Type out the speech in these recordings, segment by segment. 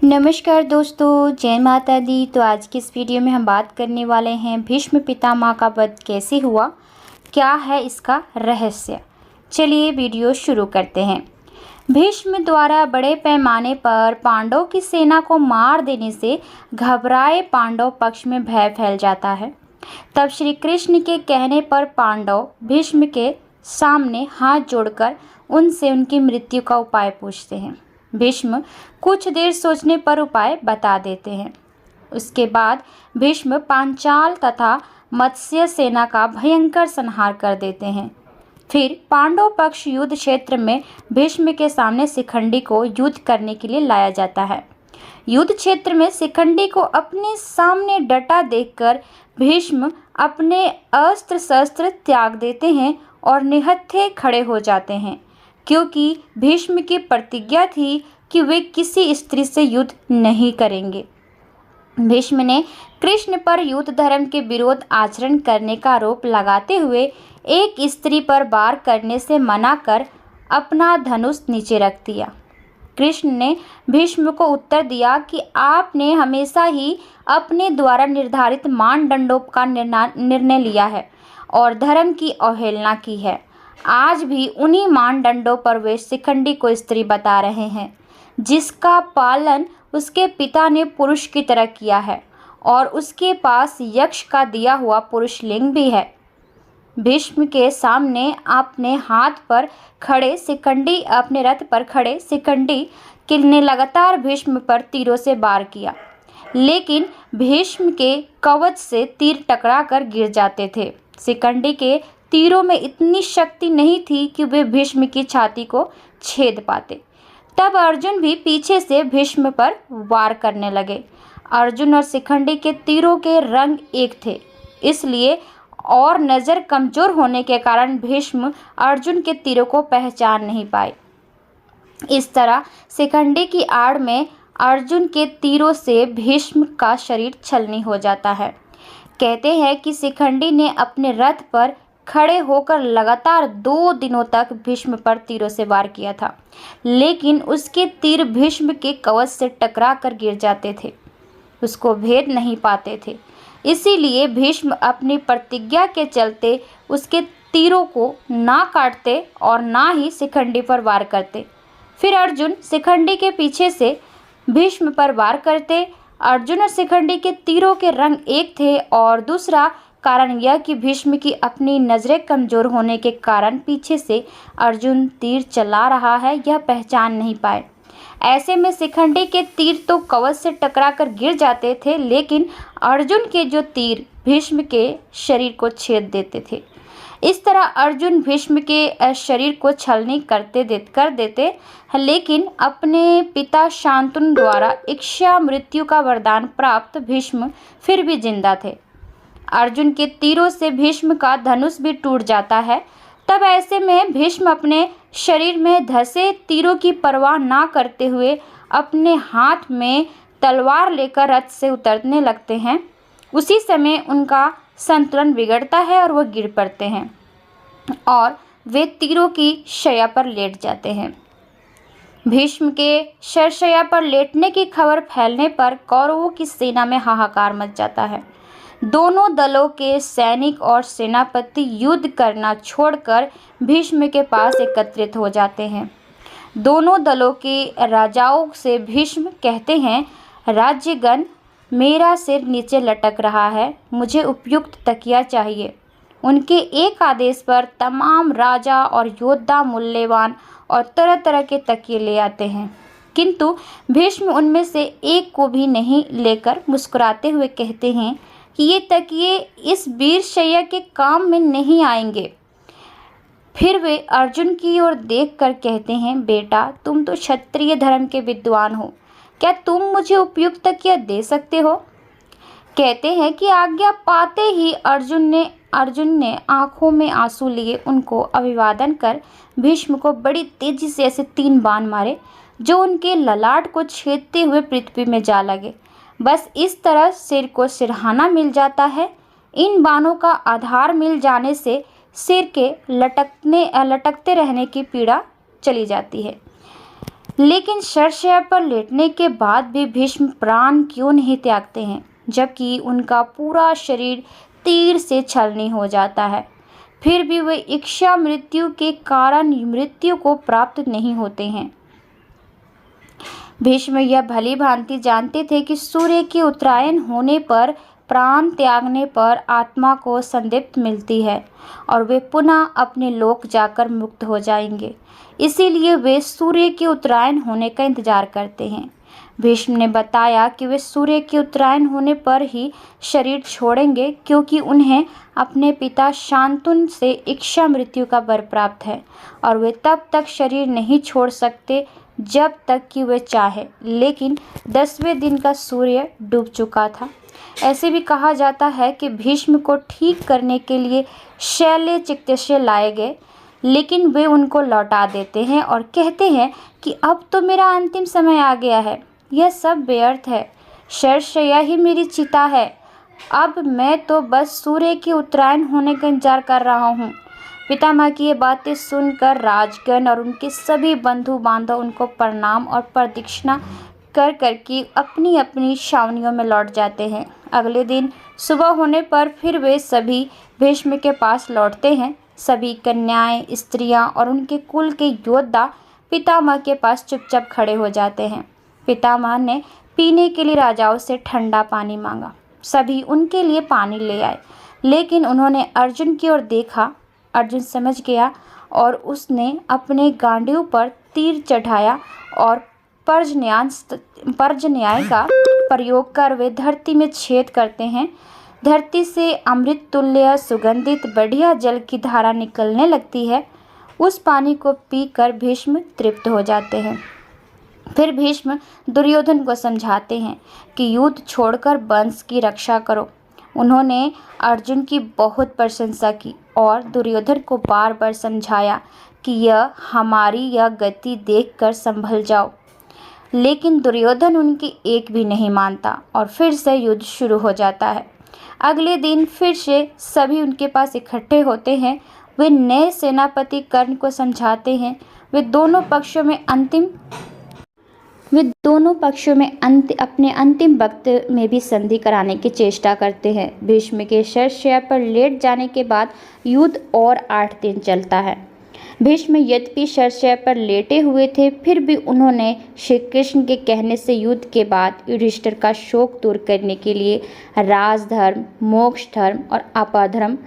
नमस्कार दोस्तों, जय माता दी। तो आज की इस वीडियो में हम बात करने वाले हैं भीष्म पितामह का वध कैसे हुआ, क्या है इसका रहस्य। चलिए वीडियो शुरू करते हैं। भीष्म द्वारा बड़े पैमाने पर पांडवों की सेना को मार देने से घबराए पांडव पक्ष में भय फैल जाता है। तब श्री कृष्ण के कहने पर पांडव भीष्म के सामने हाथ जोड़कर उनसे उनकी मृत्यु का उपाय पूछते हैं। भीष्म कुछ देर सोचने पर उपाय बता देते हैं। उसके बाद भीष्म पांचाल तथा मत्स्य सेना का भयंकर संहार कर देते हैं। फिर पांडव पक्ष युद्ध क्षेत्र में भीष्म के सामने शिखंडी को युद्ध करने के लिए लाया जाता है। युद्ध क्षेत्र में शिखंडी को अपने सामने डटा देखकर भीष्म अपने अस्त्र शस्त्र त्याग देते हैं और निहत्थे खड़े हो जाते हैं, क्योंकि भीष्म की प्रतिज्ञा थी कि वे किसी स्त्री से युद्ध नहीं करेंगे। भीष्म ने कृष्ण पर युद्ध धर्म के विरोध आचरण करने का आरोप लगाते हुए एक स्त्री पर वार करने से मना कर अपना धनुष नीचे रख दिया। कृष्ण ने भीष्म को उत्तर दिया कि आपने हमेशा ही अपने द्वारा निर्धारित मानदंडों का निर्णय लिया है और धर्म की अवहेलना की है। आज भी उन्हीं मानदंडों पर वे शिखंडी को स्त्री बता रहे हैं, जिसका पालन उसके पिता ने पुरुष की तरह किया है और उसके पास यक्ष का दिया हुआ पुरुष लिंग भी है। भीष्म के सामने अपने हाथ पर खड़े शिखंडी अपने रथ पर खड़े शिखंडी ने लगातार भीष्म पर तीरों से वार किया, लेकिन भीष्म के कवच से तीर टकराकर गिर जाते थे। शिखंडी के तीरों में इतनी शक्ति नहीं थी कि वे भीष्म की छाती को छेद पाते। तब अर्जुन भी पीछे से भीष्म पर वार करने लगे। अर्जुन और शिखंडी के तीरों के रंग एक थे, इसलिए और नज़र कमजोर होने के कारण भीष्म अर्जुन के तीरों को पहचान नहीं पाए। इस तरह शिखंडी की आड़ में अर्जुन के तीरों से भीष्म का शरीर छलनी हो जाता है। कहते हैं कि शिखंडी ने अपने रथ पर खड़े होकर लगातार 2 दिनों तक भीष्म पर तीरों से वार किया था, लेकिन उसके तीर भीष्म के कवच से टकरा कर गिर जाते थे, उसको भेद नहीं पाते थे। इसीलिए भीष्म अपनी प्रतिज्ञा के चलते उसके तीरों को ना काटते और ना ही शिखंडी पर वार करते। फिर अर्जुन शिखंडी के पीछे से भीष्म पर वार करते। अर्जुन और शिखंडी के तीरों के रंग एक थे और दूसरा कारण यह कि भीष्म की अपनी नज़रें कमज़ोर होने के कारण पीछे से अर्जुन तीर चला रहा है यह पहचान नहीं पाए। ऐसे में शिखंडी के तीर तो कवच से टकराकर गिर जाते थे, लेकिन अर्जुन के जो तीर भीष्म के शरीर को छेद देते थे। इस तरह अर्जुन भीष्म के शरीर को छलनी कर देते, लेकिन अपने पिता शांतनु द्वारा इच्छा मृत्यु का वरदान प्राप्त भीष्म फिर भी जिंदा थे। अर्जुन के तीरों से भीष्म का धनुष भी टूट जाता है। तब ऐसे में भीष्म अपने शरीर में धंसे तीरों की परवाह ना करते हुए अपने हाथ में तलवार लेकर रथ से उतरने लगते हैं। उसी समय उनका संतुलन बिगड़ता है और वह गिर पड़ते हैं और वे तीरों की शैया पर लेट जाते हैं। भीष्म के शरशैया पर लेटने की खबर फैलने पर कौरवों की सेना में हाहाकार मच जाता है। दोनों दलों के सैनिक और सेनापति युद्ध करना छोड़कर भीष्म के पास एकत्रित हो जाते हैं। दोनों दलों के राजाओं से भीष्म कहते हैं, राज्यगण, मेरा सिर नीचे लटक रहा है, मुझे उपयुक्त तकिया चाहिए। उनके एक आदेश पर तमाम राजा और योद्धा मूल्यवान और तरह तरह के तकिए ले आते हैं, किंतु भीष्म उनमें से एक को भी नहीं लेकर मुस्कुराते हुए कहते हैं कि ये तकिए इस वीरशैया के काम में नहीं आएंगे। फिर वे अर्जुन की ओर देखकर कहते हैं, बेटा, तुम तो क्षत्रिय धर्म के विद्वान हो, क्या तुम मुझे उपयुक्त तकिया दे सकते हो? कहते हैं कि आज्ञा पाते ही अर्जुन ने आंखों में आंसू लिए उनको अभिवादन कर भीष्म को बड़ी तेजी से ऐसे 3 बाण मारे, जो उनके ललाट को छेदते हुए पृथ्वी में जा लगे। बस इस तरह सिर को सिरहाना मिल जाता है। इन बाणों का आधार मिल जाने से सिर के लटकते रहने की पीड़ा चली जाती है। लेकिन शरशय्या पर लेटने के बाद भी भीष्म प्राण क्यों नहीं त्यागते हैं, जबकि उनका पूरा शरीर तीर से छलनी हो जाता है। फिर भी वे इच्छा मृत्यु के कारण मृत्यु को प्राप्त नहीं होते हैं। भीष्म यह भली भांति जानते थे कि सूर्य के उत्तरायण होने पर, प्राण त्यागने पर आत्मा को संदीप्ति मिलती है और वे पुनः अपने लोक जाकर मुक्त हो जाएंगे। इसीलिए वे सूर्य के उत्तरायण होने का इंतजार करते हैं। भीष्म ने बताया कि वे सूर्य के उत्तरायण होने पर ही शरीर छोड़ेंगे, क्योंकि उन्हें अपने पिता शांतनु से इच्छा मृत्यु का वर प्राप्त है और वे तब तक शरीर नहीं छोड़ सकते जब तक कि वे चाहे। लेकिन 10वें दिन का सूर्य डूब चुका था। ऐसे भी कहा जाता है कि भीष्म को ठीक करने के लिए शैल्य चिकित्सक लाए गए, लेकिन वे उनको लौटा देते हैं और कहते हैं कि अब तो मेरा अंतिम समय आ गया है, यह सब व्यर्थ है, शरशय्या ही मेरी चिता है, अब मैं तो बस सूर्य के उत्तरायण होने का इंतजार कर रहा हूँ। पितामह की ये बातें सुनकर राजगण और उनके सभी बंधु बांधव उनको प्रणाम और प्रदक्षिणा कर करके अपनी अपनी छावनियों में लौट जाते हैं। अगले दिन सुबह होने पर फिर वे सभी भीष्म के पास लौटते हैं। सभी कन्याएं, स्त्रियां और उनके कुल के योद्धा पितामह के पास चुपचाप खड़े हो जाते हैं। पितामह ने पीने के लिए राजाओं से ठंडा पानी मांगा। सभी उनके लिए पानी ले आए, लेकिन उन्होंने अर्जुन की ओर देखा। अर्जुन समझ गया और उसने अपने गांडीव पर तीर चढ़ाया और पर्जन्याय का प्रयोग कर वे धरती में छेद करते हैं। धरती से अमृत तुल्य सुगंधित बढ़िया जल की धारा निकलने लगती है। उस पानी को पीकर भीष्म तृप्त हो जाते हैं। फिर भीष्म दुर्योधन को समझाते हैं कि युद्ध छोड़कर वंश की रक्षा करो। उन्होंने अर्जुन की बहुत प्रशंसा की और दुर्योधन को बार बार समझाया कि हमारी यह गति देखकर संभल जाओ, लेकिन दुर्योधन उनकी एक भी नहीं मानता और फिर से युद्ध शुरू हो जाता है। अगले दिन फिर से सभी उनके पास इकट्ठे होते हैं। वे नए सेनापति कर्ण को समझाते हैं। वे दोनों पक्षों में अपने अंतिम वक्त में भी संधि कराने की चेष्टा करते हैं। भीष्म के शरशय्या पर लेट जाने के बाद युद्ध और 8 दिन चलता है। भीष्म यद्यपि शरशय्या पर लेटे हुए थे, फिर भी उन्होंने श्री कृष्ण के कहने से युद्ध के बाद युधिष्ठिर का शोक दूर करने के लिए राजधर्म, मोक्ष धर्म और अपाधर्म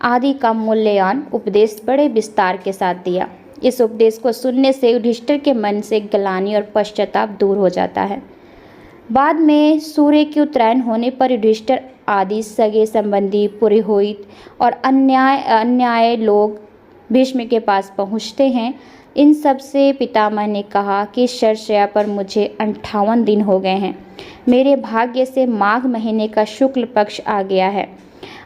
आदि का मूल्यवान उपदेश बड़े विस्तार के साथ दिया। इस उपदेश को सुनने से युधिष्ठिर के मन से ग्लानि और पश्चाताप दूर हो जाता है। बाद में सूर्य के उत्तरायण होने पर युधिष्ठिर आदि सगे संबंधी, पुरोहित और अन्याय लोग भीष्म के पास पहुँचते हैं। इन सब से पितामह ने कहा कि शरशय्या पर मुझे 58 दिन हो गए हैं। मेरे भाग्य से माघ महीने का शुक्ल पक्ष आ गया है।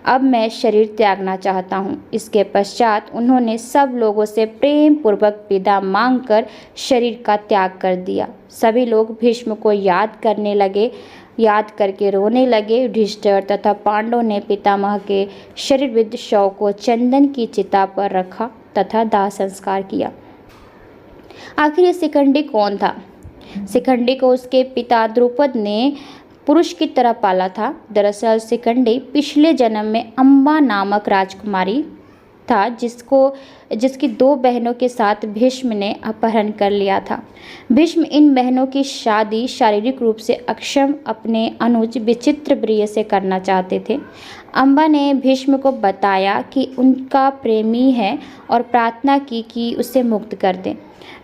अब मैं शरीर त्यागना चाहता हूँ। इसके पश्चात उन्होंने सब लोगों से प्रेम पूर्वक विदा मांगकर शरीर का त्याग कर दिया। सभी लोग भीष्म को याद करके रोने लगे। युधिष्ठिर तथा पांडवों ने पितामह के शरीरविद शव को चंदन की चिता पर रखा तथा दाह संस्कार किया। आखिर ये शिखंडी कौन था? शिखंडी को उसके पिता द्रुपद ने पुरुष की तरह पाला था। दरअसल शिखंडी पिछले जन्म में अम्बा नामक राजकुमारी था, जिसकी 2 बहनों के साथ भीष्म ने अपहरण कर लिया था। भीष्म इन बहनों की शादी शारीरिक रूप से अक्षम अपने अनुज विचित्रप्रिय से करना चाहते थे। अम्बा ने भीष्म को बताया कि उनका प्रेमी है और प्रार्थना की कि उसे मुक्त कर दें।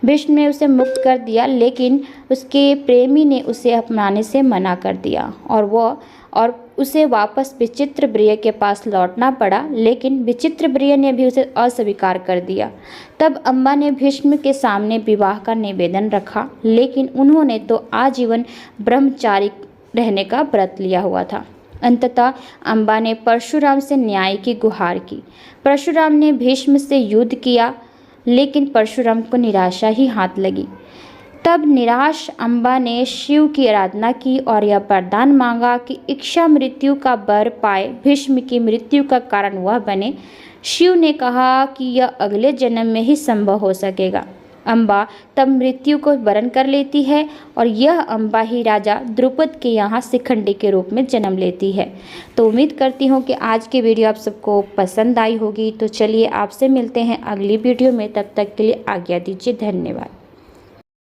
भीष्म ने उसे मुक्त कर दिया, लेकिन उसके प्रेमी ने उसे अपनाने से मना कर दिया और उसे वापस विचित्रप्रिय के पास लौटना पड़ा, लेकिन विचित्रप्रिय ने भी उसे अस्वीकार कर दिया। तब अम्बा ने भीष्म के सामने विवाह का निवेदन रखा, लेकिन उन्होंने तो आजीवन ब्रह्मचारी रहने का व्रत लिया हुआ था। अंततः अम्बा ने परशुराम से न्याय की गुहार की। परशुराम ने भीष्म से युद्ध किया, लेकिन परशुराम को निराशा ही हाथ लगी। तब निराश अम्बा ने शिव की आराधना की और यह वरदान मांगा कि इच्छा मृत्यु का वर पाए भीष्म की मृत्यु का कारण वह बने। शिव ने कहा कि यह अगले जन्म में ही संभव हो सकेगा। अम्बा तब मृत्यु को वरण कर लेती है और यह अम्बा ही राजा द्रुपद के यहाँ शिखंडी के रूप में जन्म लेती है। तो उम्मीद करती हूँ कि आज की वीडियो आप सबको पसंद आई होगी। तो चलिए आपसे मिलते हैं अगली वीडियो में, तब तक के लिए आज्ञा दीजिए। धन्यवाद।